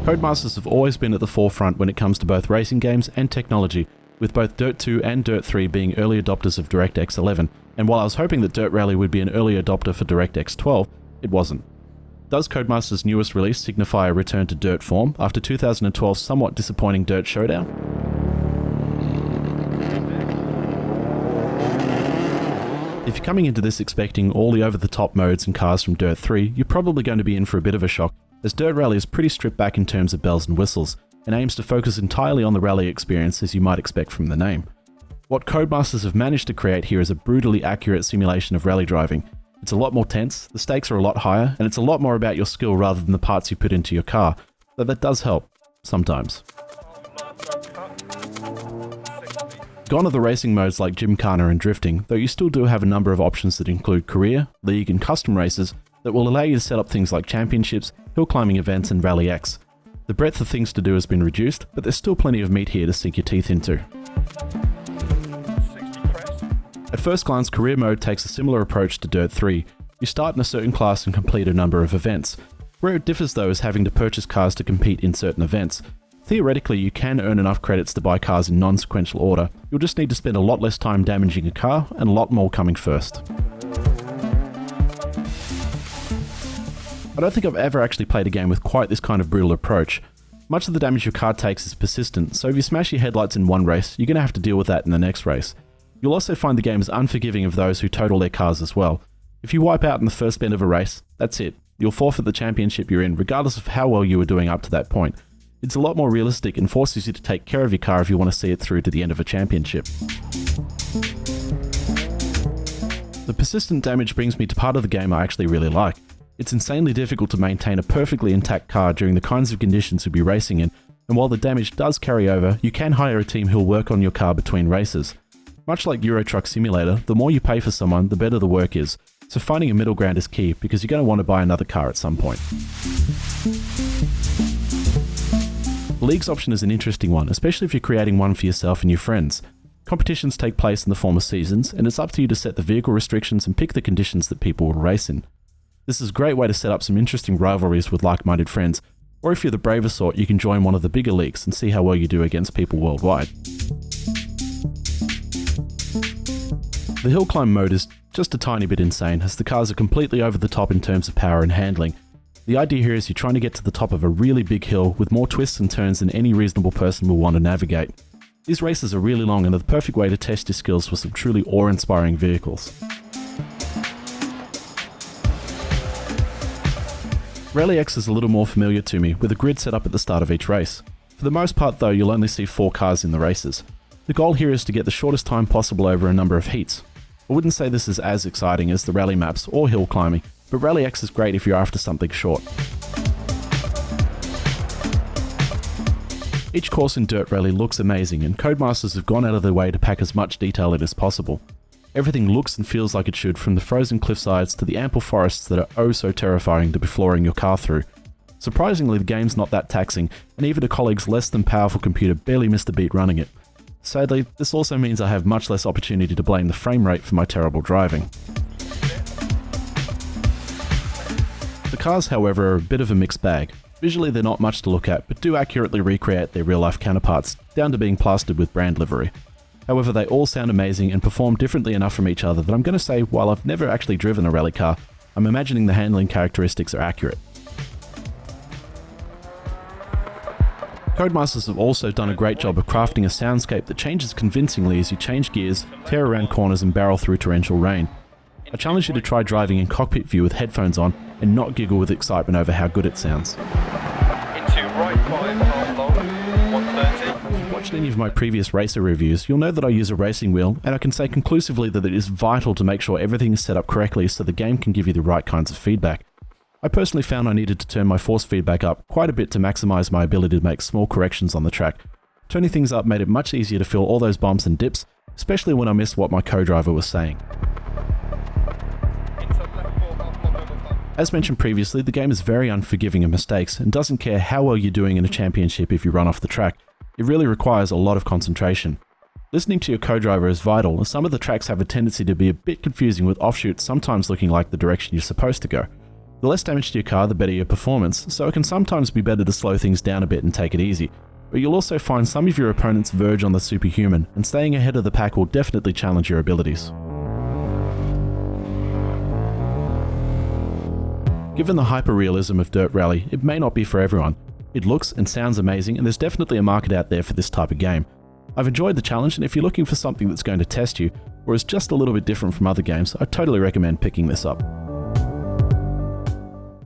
Codemasters have always been at the forefront when it comes to both racing games and technology, with both Dirt 2 and Dirt 3 being early adopters of DirectX 11, and while I was hoping that Dirt Rally would be an early adopter for DirectX 12, it wasn't. Does Codemasters' newest release signify a return to Dirt form after 2012's somewhat disappointing Dirt Showdown? If you're coming into this expecting all the over-the-top modes and cars from Dirt 3, you're probably going to be in for a bit of a shock, as Dirt Rally is pretty stripped back in terms of bells and whistles, and aims to focus entirely on the rally experience as you might expect from the name. What Codemasters have managed to create here is a brutally accurate simulation of rally driving. It's a lot more tense, the stakes are a lot higher, and it's a lot more about your skill rather than the parts you put into your car, though that does help, sometimes. Gone are the racing modes like Gymkhana and drifting, though you still do have a number of options that include career, league and custom races that will allow you to set up things like championships, hill climbing events and Rally X. The breadth of things to do has been reduced, but there's still plenty of meat here to sink your teeth into. At first glance, career mode takes a similar approach to Dirt 3. You start in a certain class and complete a number of events. Where it differs though is having to purchase cars to compete in certain events. Theoretically, you can earn enough credits to buy cars in non-sequential order. You'll just need to spend a lot less time damaging a car and a lot more coming first. I don't think I've ever actually played a game with quite this kind of brutal approach. Much of the damage your car takes is persistent, so if you smash your headlights in one race, you're going to have to deal with that in the next race. You'll also find the game is unforgiving of those who total their cars as well. If you wipe out in the first bend of a race, that's it. You'll forfeit the championship you're in, regardless of how well you were doing up to that point. It's a lot more realistic and forces you to take care of your car if you want to see it through to the end of a championship. The persistent damage brings me to part of the game I actually really like. It's insanely difficult to maintain a perfectly intact car during the kinds of conditions you'll be racing in, and while the damage does carry over, you can hire a team who'll work on your car between races. Much like Euro Truck Simulator, the more you pay for someone, the better the work is, so finding a middle ground is key because you're going to want to buy another car at some point. The Leagues option is an interesting one, especially if you're creating one for yourself and your friends. Competitions take place in the form of seasons, and it's up to you to set the vehicle restrictions and pick the conditions that people will race in. This is a great way to set up some interesting rivalries with like-minded friends, or if you're the braver sort, you can join one of the bigger leagues and see how well you do against people worldwide. The hill climb mode is just a tiny bit insane, as the cars are completely over the top in terms of power and handling. The idea here is you're trying to get to the top of a really big hill with more twists and turns than any reasonable person will want to navigate. These races are really long and are the perfect way to test your skills with some truly awe-inspiring vehicles. Rally X is a little more familiar to me, with a grid set up at the start of each race. For the most part though, you'll only see 4 cars in the races. The goal here is to get the shortest time possible over a number of heats. I wouldn't say this is as exciting as the rally maps or hill climbing, but Rally X is great if you're after something short. Each course in Dirt Rally looks amazing, and Codemasters have gone out of their way to pack as much detail in as possible. Everything looks and feels like it should, from the frozen cliffsides to the ample forests that are oh so terrifying to be flooring your car through. Surprisingly, the game's not that taxing, and even a colleague's less than powerful computer barely missed a beat running it. Sadly, this also means I have much less opportunity to blame the frame rate for my terrible driving. The cars, however, are a bit of a mixed bag. Visually they're not much to look at, but do accurately recreate their real-life counterparts, down to being plastered with brand livery. However, they all sound amazing and perform differently enough from each other that I'm going to say, while I've never actually driven a rally car, I'm imagining the handling characteristics are accurate. Codemasters have also done a great job of crafting a soundscape that changes convincingly as you change gears, tear around corners and barrel through torrential rain. I challenge you to try driving in cockpit view with headphones on and not giggle with excitement over how good it sounds. Into right 5, half long, 130. If you've watched any of my previous racer reviews, you'll know that I use a racing wheel, and I can say conclusively that it is vital to make sure everything is set up correctly so the game can give you the right kinds of feedback. I personally found I needed to turn my force feedback up quite a bit to maximise my ability to make small corrections on the track. Turning things up made it much easier to feel all those bumps and dips, especially when I missed what my co-driver was saying. As mentioned previously, the game is very unforgiving of mistakes and doesn't care how well you're doing in a championship if you run off the track. It really requires a lot of concentration. Listening to your co-driver is vital, as some of the tracks have a tendency to be a bit confusing with offshoots sometimes looking like the direction you're supposed to go. The less damage to your car, the better your performance, so it can sometimes be better to slow things down a bit and take it easy. But you'll also find some of your opponents verge on the superhuman, and staying ahead of the pack will definitely challenge your abilities. Given the hyper-realism of Dirt Rally, it may not be for everyone. It looks and sounds amazing, and there's definitely a market out there for this type of game. I've enjoyed the challenge, and if you're looking for something that's going to test you, or is just a little bit different from other games, I totally recommend picking this up.